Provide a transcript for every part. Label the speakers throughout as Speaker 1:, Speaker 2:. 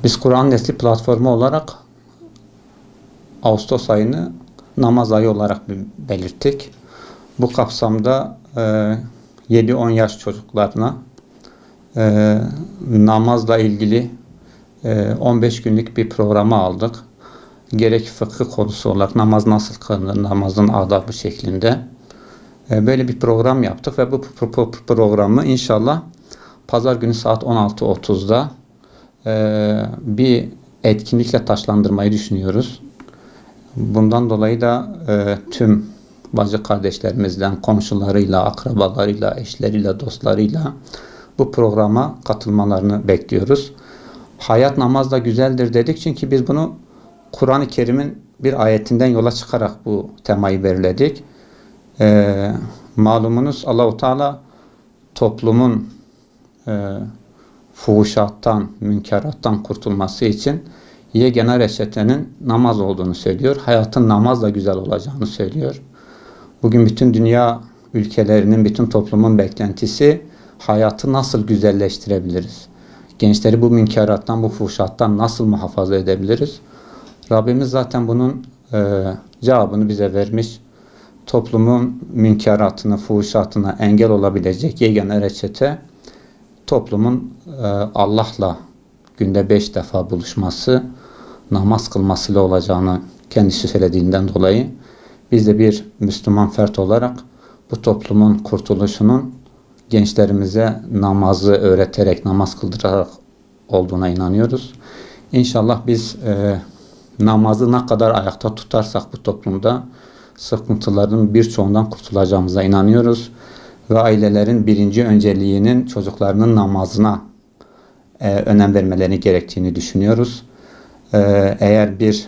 Speaker 1: Biz Kur'an Nesli platformu olarak Ağustos ayını namaz ayı olarak belirttik. Bu kapsamda 7-10 yaş çocuklarına namazla ilgili 15 günlük bir programı aldık. Gerek fıkıh konusu olarak namaz nasıl kılınır, namazın adabı şeklinde böyle bir program yaptık ve bu programı inşallah Pazar günü saat 16.30'da bir etkinlikle taçlandırmayı düşünüyoruz. Bundan dolayı da tüm bacı kardeşlerimizden, komşularıyla, akrabalarıyla, eşleriyle, dostlarıyla bu programa katılmalarını bekliyoruz. Hayat namazla güzeldir dedik çünkü biz bunu Kur'an-ı Kerim'in bir ayetinden yola çıkarak bu temayı belirledik. Malumunuz Allah-u Teala toplumun fuhuşattan, münkerattan kurtulması için yegane reçetenin namaz olduğunu söylüyor. Hayatın namazla güzel olacağını söylüyor. Bugün bütün dünya ülkelerinin, bütün toplumun beklentisi hayatı nasıl güzelleştirebiliriz? Gençleri bu münkerattan, bu fuhuşattan nasıl muhafaza edebiliriz? Rabbimiz zaten bunun cevabını bize vermiş. Toplumun münkeratına, fuhuşatına engel olabilecek yegane reçete toplumun Allah'la günde 5 defa buluşması, namaz kılmasıyla olacağını kendisi söylediğinden dolayı biz de bir Müslüman fert olarak bu toplumun kurtuluşunun gençlerimize namazı öğreterek, namaz kıldırarak olduğuna inanıyoruz. İnşallah biz namazı ne kadar ayakta tutarsak bu toplumda sıkıntıların birçoğundan kurtulacağımıza inanıyoruz. Ve ailelerin birinci önceliğinin çocuklarının namazına önem vermeleri gerektiğini düşünüyoruz. Eğer bir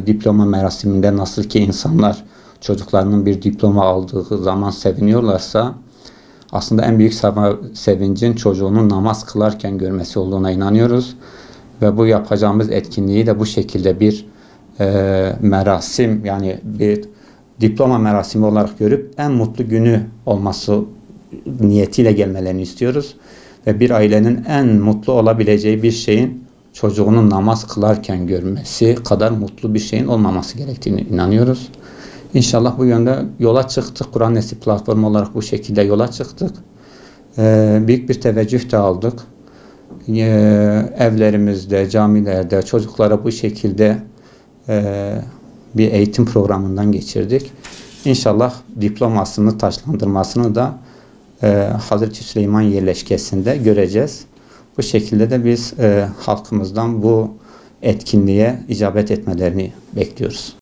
Speaker 1: diploma merasiminde nasıl ki insanlar çocuklarının bir diploma aldığı zaman seviniyorlarsa aslında en büyük sevincin çocuğunun namaz kılarken görmesi olduğuna inanıyoruz. Ve bu yapacağımız etkinliği de bu şekilde bir merasim, yani bir diploma merasimi olarak görüp en mutlu günü olması niyetiyle gelmelerini istiyoruz. Ve bir ailenin en mutlu olabileceği bir şeyin çocuğunun namaz kılarken görmesi kadar mutlu bir şeyin olmaması gerektiğini inanıyoruz. İnşallah bu yönde yola çıktık. Kur'an Nesli platformu olarak bu şekilde yola çıktık. Büyük bir teveccüh de aldık. Evlerimizde, camilerde çocuklara bu şekilde bir eğitim programından geçirdik. İnşallah diplomasını, taçlandırmasını da Hazreti Süleyman yerleşkesinde göreceğiz. Bu şekilde de biz halkımızdan bu etkinliğe icabet etmelerini bekliyoruz.